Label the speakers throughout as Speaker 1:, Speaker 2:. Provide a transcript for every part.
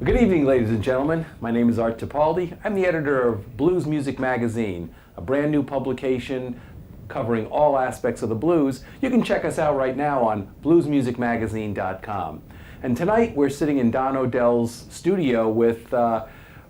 Speaker 1: Good evening, ladies and gentlemen. My name is Art Tipaldi. I'm the editor of Blues Music Magazine, a brand new publication covering all aspects of the blues. You can check us out right now on bluesmusicmagazine.com. And tonight we're sitting in Don Odells' studio with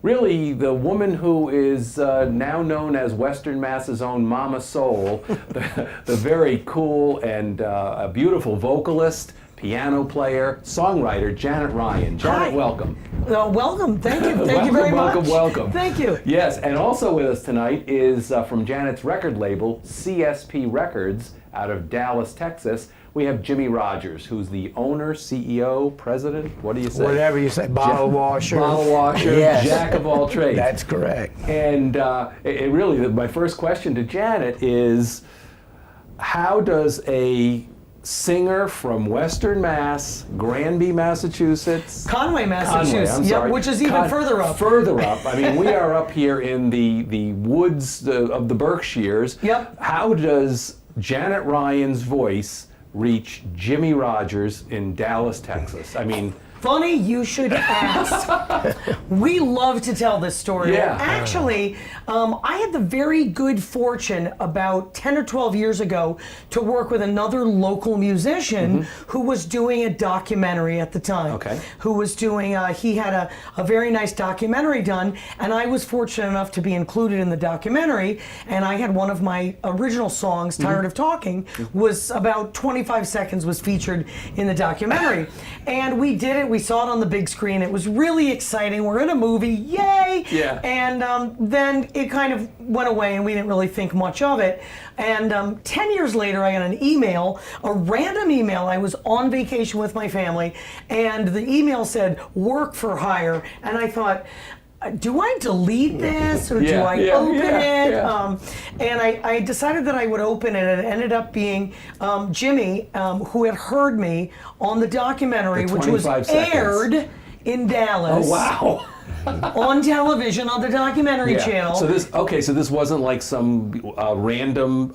Speaker 1: really the woman who is now known as Western Mass's own Mama Soul, the very cool and a beautiful vocalist, piano player, songwriter, Janet Ryan. Janet,
Speaker 2: Hi.
Speaker 1: Welcome.
Speaker 2: Welcome. Thank you. Thank you very much.
Speaker 1: Welcome.
Speaker 2: Thank you.
Speaker 1: Yes, and also with us tonight is from Janet's record label, CSP Records, out of Dallas, Texas. We have Jimmy Rogars, who's the owner, CEO, president, what do you say?
Speaker 3: Whatever you say, bottle washer.
Speaker 1: Bottle washer,
Speaker 3: Yes.
Speaker 1: jack of all trades.
Speaker 3: That's correct.
Speaker 1: And my first question to Janet is, how does a singer from Western Mass, Granby, Massachusetts.
Speaker 2: Conway, Massachusetts. Yep, which is even further up.
Speaker 1: Further up. I mean, we are up here in the woods of the Berkshires.
Speaker 2: Yep.
Speaker 1: How does Janet Ryan's voice reach Jimmy Rogars in Dallas, Texas? I mean,
Speaker 2: Funny you should ask. We love to tell this story.
Speaker 1: Yeah.
Speaker 2: Actually, I had the very good fortune about 10 or 12 years ago to work with another local musician who was doing a documentary at the time.
Speaker 1: Okay.
Speaker 2: Who was doing, he had a very nice documentary done, and I was fortunate enough to be included in the documentary, and I had one of my original songs, Tired of Talking, was about 25 seconds was featured in the documentary. And we did it. We saw it on the big screen. It was really exciting. We're in a movie, yay!
Speaker 1: Yeah.
Speaker 2: And then it kind of went away, and we didn't really think much of it. And 10 years later, I got an email, a random email. I was on vacation with my family, and the email said, "Work for hire." And I thought, do I delete this or do I open it?
Speaker 1: Yeah.
Speaker 2: And I decided that I would open it, and it ended up being Jimmy, who had heard me on the documentary, which was
Speaker 1: 25 seconds.
Speaker 2: aired in Dallas.
Speaker 1: Oh, wow.
Speaker 2: On television, on the documentary channel.
Speaker 1: So this wasn't like some random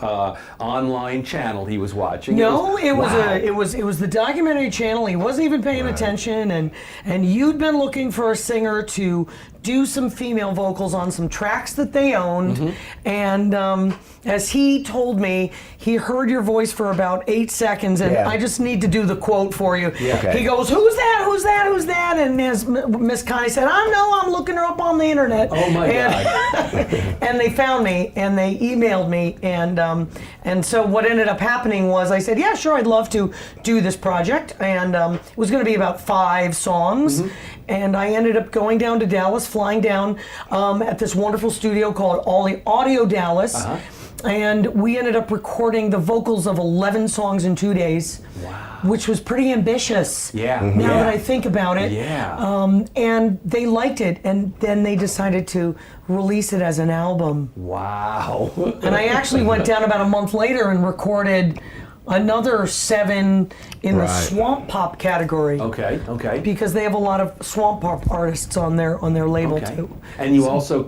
Speaker 1: online channel he was watching.
Speaker 2: No, it was the documentary channel. He wasn't even paying attention, and you'd been looking for a singer to do some female vocals on some tracks that they owned, and as he told me, he heard your voice for about 8 seconds, and I just need to do the quote for you.
Speaker 1: Yeah. Okay.
Speaker 2: He goes, "Who's that? Who's that? Who's that?" And as Miss Connie said, I'm looking her up on the internet."
Speaker 1: Oh my God.
Speaker 2: And they found me, and they emailed me, and so what ended up happening was I said, "Yeah, sure, I'd love to do this project," and it was going to be about 5 songs, and I ended up going down to Dallas, flying down at this wonderful studio called Audio Dallas, and we ended up recording the vocals of 11 songs in 2 days.
Speaker 1: Wow.
Speaker 2: Which was pretty ambitious.
Speaker 1: Yeah.
Speaker 2: Now that I think about it.
Speaker 1: Yeah.
Speaker 2: And they liked it, and then they decided to release it as an album.
Speaker 1: Wow.
Speaker 2: And I actually went down about a month later and recorded another 7 in the swamp pop category.
Speaker 1: Okay.
Speaker 2: Because they have a lot of swamp pop artists on their label too.
Speaker 1: And you also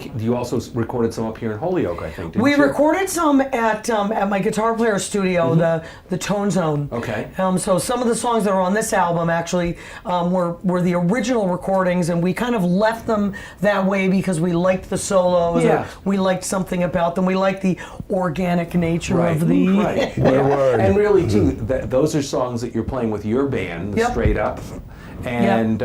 Speaker 1: recorded some up here in Holyoke, I think. Didn't
Speaker 2: We
Speaker 1: you?
Speaker 2: recorded some at my guitar player studio, the Tone Zone.
Speaker 1: Okay.
Speaker 2: So some of the songs that are on this album actually were the original recordings, and we kind of left them that way because we liked the solos.
Speaker 1: Yeah.
Speaker 2: Or we liked something about them. We liked the organic nature of the.
Speaker 1: Right.
Speaker 3: Word.
Speaker 1: And really, too, those are songs that you're playing with your band, Straight Up. And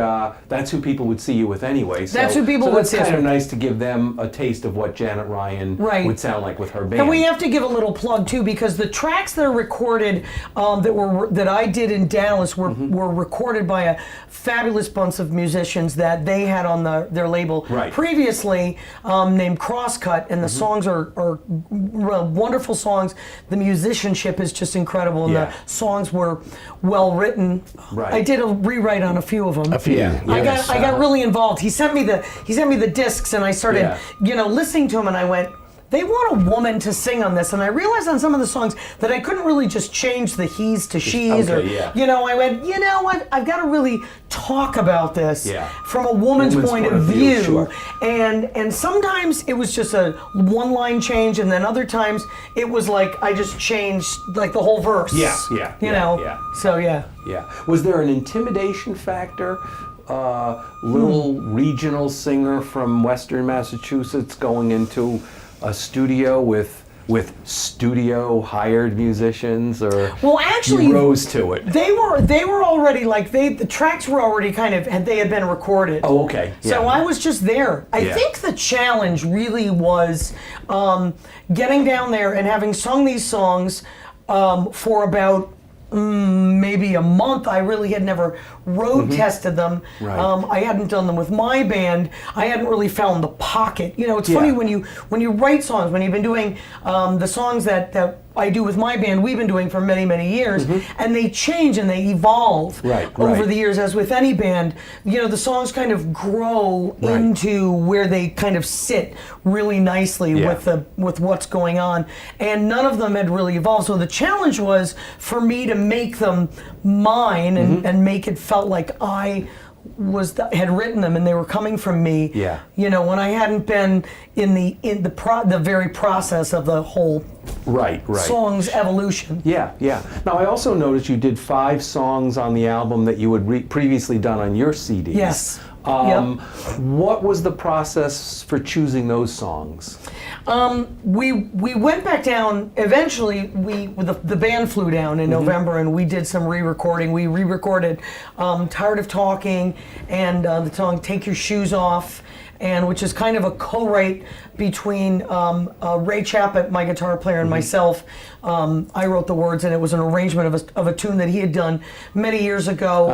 Speaker 1: that's who people would see you with anyway. So,
Speaker 2: That's who people would see us
Speaker 1: it's kind of
Speaker 2: with.
Speaker 1: nice to give them a taste of what Janet Ryan would sound like with her band.
Speaker 2: And we have to give a little plug too, because the tracks that are recorded that I did in Dallas were recorded by a fabulous bunch of musicians that they had on their label previously, named Crosscut, and the songs are wonderful songs. The musicianship is just incredible, and the songs were well written. I did a rewrite on a few of them.
Speaker 3: A few.
Speaker 2: I got really involved. He sent me the discs, and I started listening to them, and I went, they want a woman to sing on this, and I realized on some of the songs that I couldn't really just change the he's to she's, I went, you know what, I've got to really talk about this from a woman's point of view. And sometimes it was just a one-line change, and then other times it was like I just changed like the whole verse. So
Speaker 1: Yeah. Was there an intimidation factor little regional singer from Western Massachusetts going into a studio with studio hired musicians, or
Speaker 2: well, actually,
Speaker 1: you rose to it?
Speaker 2: They were already like the tracks were already kind of they had been recorded.
Speaker 1: Oh, okay. Yeah.
Speaker 2: So I was just there. I think the challenge really was getting down there and having sung these songs for about maybe a month. I really had never road tested them.
Speaker 1: Right.
Speaker 2: I hadn't done them with my band. I hadn't really found the pocket. You know, it's funny when you write songs, when you've been doing the songs that I do with my band, we've been doing for many, many years, and they change and they evolve over the years, as with any band. You know, the songs kind of grow into where they kind of sit really nicely with what's going on, and none of them had really evolved. So the challenge was for me to make them mine and make it felt like I had written them and they were coming from me.
Speaker 1: Yeah.
Speaker 2: You know, when I hadn't been in the very process of the whole song's evolution.
Speaker 1: Yeah. Now I also noticed you did 5 songs on the album that you had previously done on your CDs.
Speaker 2: Yes.
Speaker 1: What was the process for choosing those songs?
Speaker 2: We went back down. Eventually, the band flew down in November, and we did some re-recording. We re-recorded "Tired of Talking" and the song "Take Your Shoes Off," and which is kind of a co-write between Ray Chappett, my guitar player, and myself. I wrote the words, and it was an arrangement of a tune that he had done many years ago.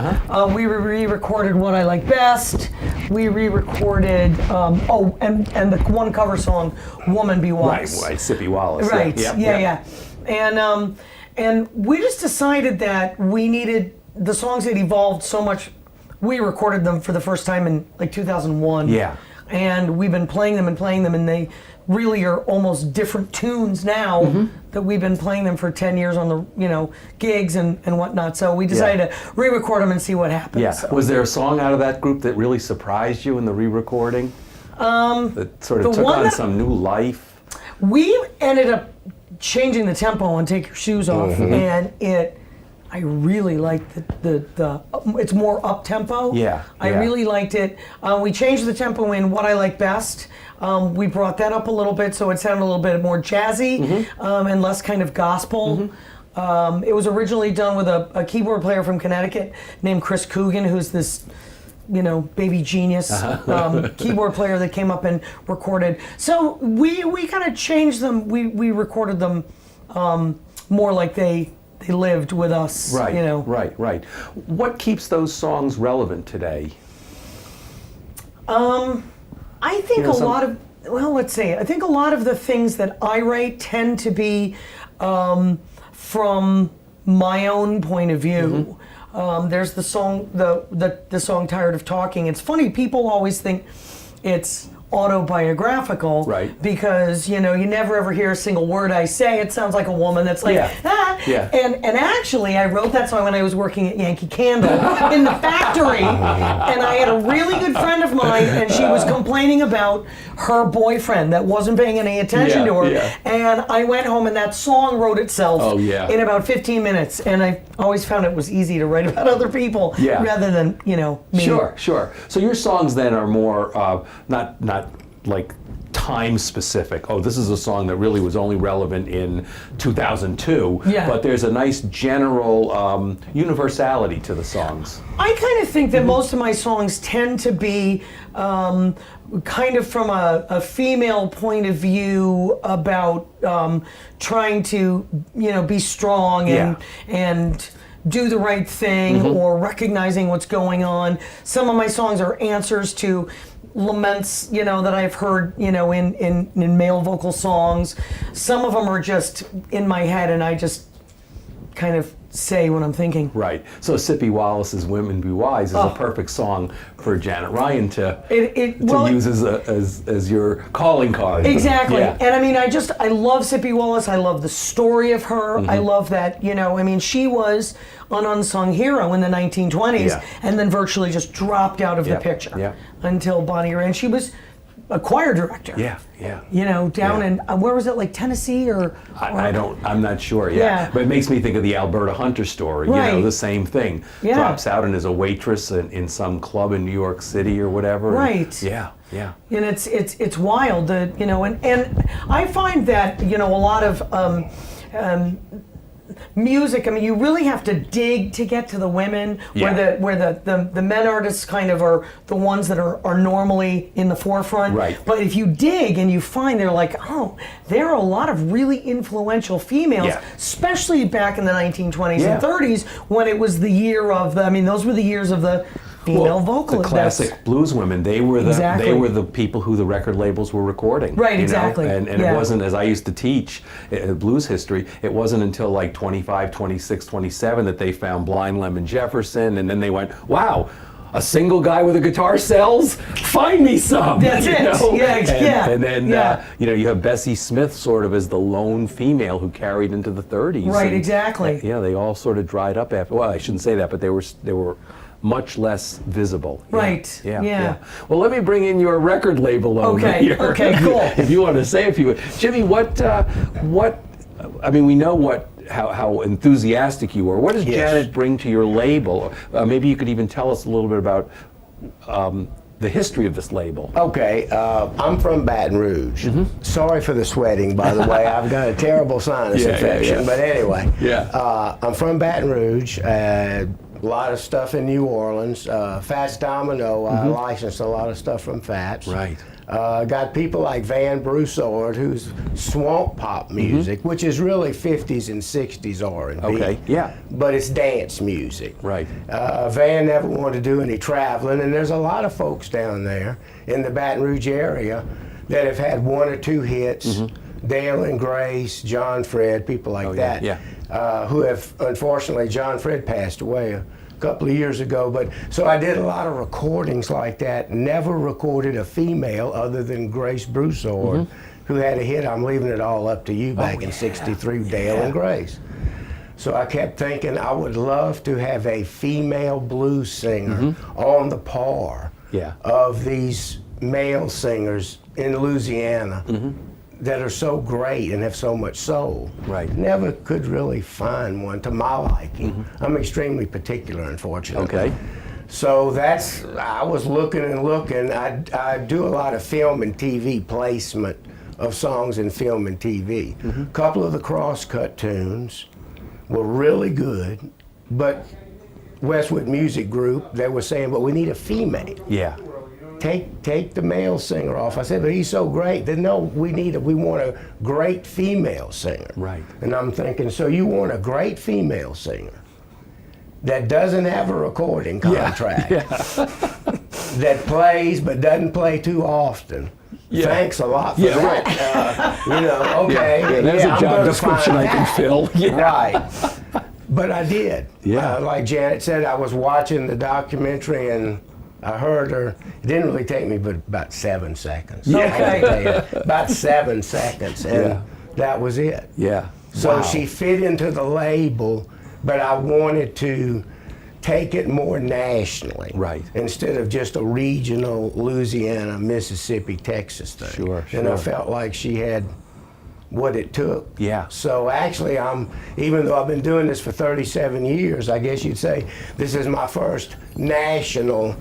Speaker 2: We re-recorded "What I Like Best." We re-recorded and the one cover song, "Woman Be Wise."
Speaker 1: Right, Sippy Wallace.
Speaker 2: Right, yeah. And we just decided that we needed the songs that evolved so much. We recorded them for the first time in like 2001.
Speaker 1: Yeah.
Speaker 2: And we've been playing them, and they really are almost different tunes now that we've been playing them for 10 years on the gigs and whatnot. So we decided to re-record them and see what happens.
Speaker 1: Yeah.
Speaker 2: So.
Speaker 1: Was there a song out of that group that really surprised you in the re-recording? That sort of took on some new life?
Speaker 2: We ended up changing the tempo on "Take Your Shoes Off," and I really liked the it's more up tempo.
Speaker 1: Yeah.
Speaker 2: I really liked it. We changed the tempo in "What I Like Best." We brought that up a little bit so it sounded a little bit more jazzy and less kind of gospel. It was originally done with a keyboard player from Connecticut named Chris Coogan, who's this baby genius keyboard player that came up and recorded. So we kind of changed them. We recorded them more like they lived with us.
Speaker 1: Right. Right. What keeps those songs relevant today?
Speaker 2: I think I think a lot of the things that I write tend to be from my own point of view. There's the song, the song "Tired of Talking." It's funny, people always think it's autobiographical,
Speaker 1: right?
Speaker 2: Because you never ever hear a single word I say. It sounds like a woman that's like, And actually, I wrote that song when I was working at Yankee Candle in the factory, and I had a really good friend of mine, and she was complaining about her boyfriend that wasn't paying any attention to her, and I went home, and that song wrote itself in about 15 minutes, and I always found it was easy to write about other people rather than me.
Speaker 1: Sure. So your songs then are more not like time specific. Oh, this is a song that really was only relevant in 2002. But there's a nice general universality to the songs.
Speaker 2: I kind of think that most of my songs tend to be kind of from a female point of view about trying to be strong and do the right thing or recognizing what's going on. Some of my songs are answers to laments, that I've heard, in male vocal songs. Some of them are just in my head, and I just kind of say what I'm thinking.
Speaker 1: Right. So Sippy Wallace's "Women Be Wise" is a perfect song for Janet Ryan to use as your calling card.
Speaker 2: Exactly. And I mean, I love Sippy Wallace. I love the story of her. I love that, she was an unsung hero in the 1920s and then virtually just dropped out of the picture until Bonnie Raitt. And she was a choir director.
Speaker 1: Yeah, yeah.
Speaker 2: You know, down in where was it, like Tennessee or?
Speaker 1: I'm not sure.
Speaker 2: Yeah.
Speaker 1: But it makes me think of the Alberta Hunter story.
Speaker 2: Right.
Speaker 1: You know, the same thing.
Speaker 2: Yeah.
Speaker 1: Drops out and is a waitress in some club in New York City or whatever.
Speaker 2: Right.
Speaker 1: Yeah, yeah.
Speaker 2: And it's wild, you know, and I find that, you know, a lot of music, I mean, you really have to dig to get to the women, where the men artists kind of are the ones that are normally in the forefront.
Speaker 1: Right.
Speaker 2: But if you dig and you find they're like, oh, there are a lot of really influential females, especially back in the 1920s and 30s, when it was the year of those were the years of the female vocalists.
Speaker 1: The classic blues women, they were the people who the record labels were recording.
Speaker 2: Right,
Speaker 1: you
Speaker 2: exactly.
Speaker 1: know? And it wasn't, as I used to teach blues history, it wasn't until like 25, 26, 27 that they found Blind Lemon Jefferson, and then they went, wow, a single guy with a guitar sells? Find me some!
Speaker 2: That's it.
Speaker 1: Know?
Speaker 2: Yeah,
Speaker 1: and then, you know, you have Bessie Smith sort of as the lone female who carried into the 30s.
Speaker 2: Right,
Speaker 1: and,
Speaker 2: exactly.
Speaker 1: Yeah, they all sort of dried up after, well, I shouldn't say that, but they were much less visible.
Speaker 2: Right.
Speaker 1: Yeah. Well, let me bring in your record label owner here.
Speaker 2: Okay, cool.
Speaker 1: If you want to say a few. Jimmy, what I mean, we know how enthusiastic you are. What does Janet bring to your label? Maybe you could even tell us a little bit about the history of this label.
Speaker 3: Okay, I'm from Baton Rouge. Sorry for the sweating, by the way. I've got a terrible sinus infection. But anyway, I'm from Baton Rouge. A lot of stuff in New Orleans. Fats Domino, I licensed a lot of stuff from Fats.
Speaker 1: Right.
Speaker 3: Got people like Van Broussard, who's swamp pop music, which is really 50s and 60s R&B.
Speaker 1: Okay, yeah.
Speaker 3: But it's dance music.
Speaker 1: Right.
Speaker 3: Van never wanted to do any traveling, and there's a lot of folks down there in the Baton Rouge area that have had one or two hits. Dale and Grace, John Fred, people like that. Who have, unfortunately, John Fred passed away a couple of years ago, but so I did a lot of recordings like that. Never recorded a female other than Grace Broussard, who had a hit, I'm Leaving It All Up to You, back in '63, Dale and Grace. So I kept thinking I would love to have a female blues singer on the par of these male singers in Louisiana that are so great and have so much soul.
Speaker 1: Right.
Speaker 3: Never could really find one to my liking. I'm extremely particular, unfortunately.
Speaker 1: Okay.
Speaker 3: So I was looking and looking. I do a lot of film and TV placement of songs in film and TV. A couple of the crosscut tunes were really good, but Westwood Music Group, they were saying, but we need a female.
Speaker 1: Yeah.
Speaker 3: Take the male singer off. I said, but he's so great. Then no, we want a great female singer.
Speaker 1: Right.
Speaker 3: And I'm thinking, so you want a great female singer that doesn't have a recording contract, that plays but doesn't play too often. Thanks a lot for that.
Speaker 1: Right.
Speaker 3: You know, okay.
Speaker 1: Yeah, there's a job description I can fill.
Speaker 3: Right. But I did.
Speaker 1: Yeah.
Speaker 3: Like Janet said, I was watching the documentary and I heard her. It didn't really take me but about 7 seconds. About 7 seconds, and that was it.
Speaker 1: Yeah.
Speaker 3: So she fit into the label, but I wanted to take it more nationally.
Speaker 1: Right.
Speaker 3: Instead of just a regional Louisiana, Mississippi, Texas thing.
Speaker 1: Sure.
Speaker 3: And I felt like she had what it took.
Speaker 1: Yeah.
Speaker 3: So actually, even though I've been doing this for 37 years, I guess you'd say this is my first national.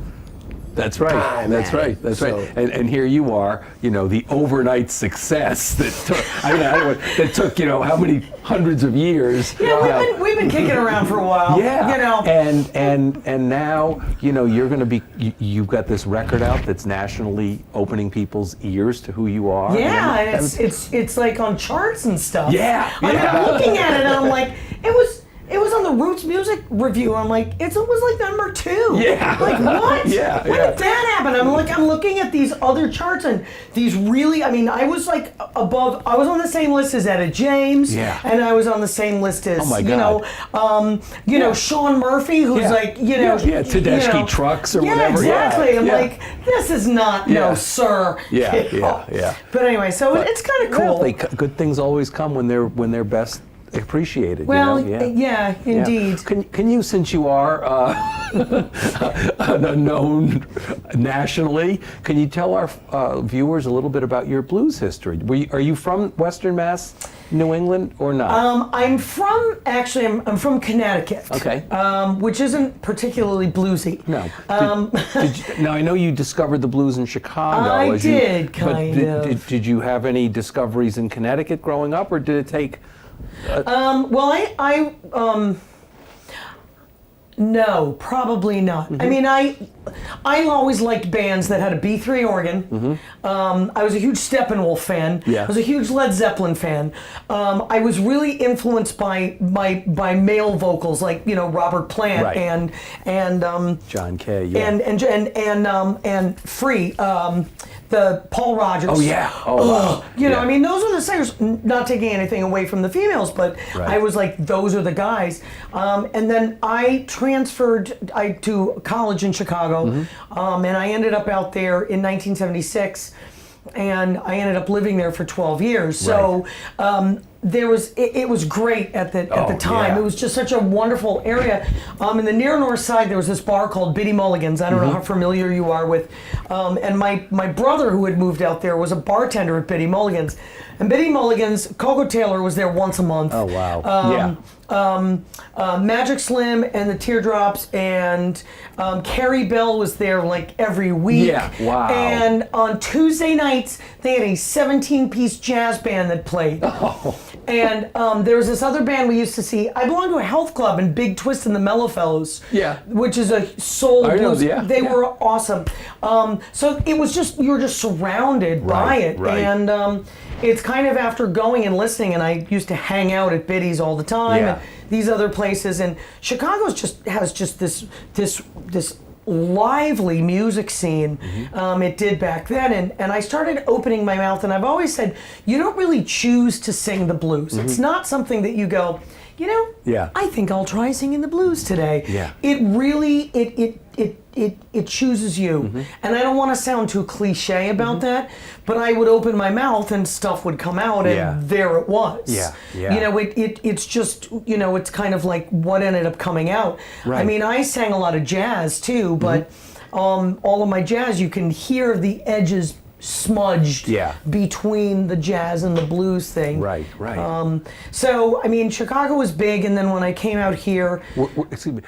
Speaker 1: That's right. That's right. That's right. And here you are, you know, the overnight success that took, I don't know, that took, you know, how many hundreds of years.
Speaker 2: Yeah, we've been kicking around for a while.
Speaker 1: Yeah.
Speaker 2: You know.
Speaker 1: And now, you know, you're going to be, you've got this record out that's nationally opening people's ears to who you are.
Speaker 2: Yeah, and it's like on charts and stuff.
Speaker 1: Yeah.
Speaker 2: I mean, I'm looking at it and I'm like, it was on the Roots Music Review. I'm like, it was like number 2.
Speaker 1: Yeah.
Speaker 2: Like, what?
Speaker 1: Yeah.
Speaker 2: When did that happen? I'm looking at these other charts and these really, I mean, I was like I was on the same list as Etta James.
Speaker 1: Yeah.
Speaker 2: And I was on the same list as,
Speaker 1: God.
Speaker 2: you know, Sean Murphy, who's like, you know.
Speaker 1: Yeah, Tedeschi Trucks or whatever.
Speaker 2: Exactly. I'm like, this is not, no, sir.
Speaker 1: Yeah.
Speaker 2: But anyway, so it's kind of cool.
Speaker 1: Good things always come when they're best appreciated.
Speaker 2: Well,
Speaker 1: you know?
Speaker 2: yeah, indeed.
Speaker 1: Can you, since you are known nationally, can you tell our viewers a little bit about your blues history? Are you from Western Mass, New England, or not?
Speaker 2: I'm from from Connecticut.
Speaker 1: Okay.
Speaker 2: Which isn't particularly bluesy.
Speaker 1: No. Now I know you discovered the blues in Chicago.
Speaker 2: I did, kind of.
Speaker 1: Did you have any discoveries in Connecticut growing up, or did it take?
Speaker 2: No, probably not. I mean, I always liked bands that had a B3 organ. I was a huge Steppenwolf fan.
Speaker 1: Yeah.
Speaker 2: I was a huge Led Zeppelin fan. I was really influenced by male vocals like Robert Plant
Speaker 1: Right.
Speaker 2: and
Speaker 1: John Kay. Yeah.
Speaker 2: and Free. The Paul Rogers.
Speaker 1: Oh yeah. Oh wow. Yeah.
Speaker 2: I mean, those are the singers. Not taking anything away from the females, but
Speaker 1: Right.
Speaker 2: I was like, those are the guys. And then I transferred to college in Chicago, and I ended up out there in 1976, and I ended up living there for 12 years. So. It was great at the time.
Speaker 1: Yeah.
Speaker 2: It was just such a wonderful area. In the near north side, there was this bar called Biddy Mulligan's. I don't know how familiar you are with. And my brother, who had moved out there, was a bartender at Biddy Mulligan's. And Biddy Mulligan's, Coco Taylor was there once a month.
Speaker 1: Oh wow.
Speaker 2: Magic Slim and the Teardrops and Carrie Bell was there like every week.
Speaker 1: Yeah, wow.
Speaker 2: And on Tuesday nights, they had a 17-piece jazz band that played.
Speaker 1: Oh.
Speaker 2: And there was this other band we used to see. I belonged to a health club in Big Twist and the Mellow Fellows.
Speaker 1: Yeah.
Speaker 2: Which is a soul
Speaker 1: I know,
Speaker 2: blues.
Speaker 1: yeah,
Speaker 2: They
Speaker 1: yeah.
Speaker 2: were awesome. So it was just, you were just surrounded by it.
Speaker 1: Right.
Speaker 2: And it's kind of after going and listening, and I used to hang out at Biddy's all the time.
Speaker 1: Yeah.
Speaker 2: And these other places, and Chicago has just this lively music scene. It did back then, and I started opening my mouth, and I've always said, you don't really choose to sing the blues. It's not something that you go,
Speaker 1: Yeah.
Speaker 2: I think I'll try singing the blues today.
Speaker 1: Yeah.
Speaker 2: It really it chooses you. And I don't want to sound too cliche about that, but I would open my mouth and stuff would come out, and
Speaker 1: Yeah.
Speaker 2: there it was.
Speaker 1: Yeah, yeah.
Speaker 2: It's just, it's kind of like what ended up coming out.
Speaker 1: Right.
Speaker 2: I mean, I sang a lot of jazz too, but all of my jazz, you can hear the edges smudged
Speaker 1: Yeah.
Speaker 2: between the jazz and the blues thing.
Speaker 1: Right.
Speaker 2: So, I mean, Chicago was big, and then when I came out here,
Speaker 1: Excuse me.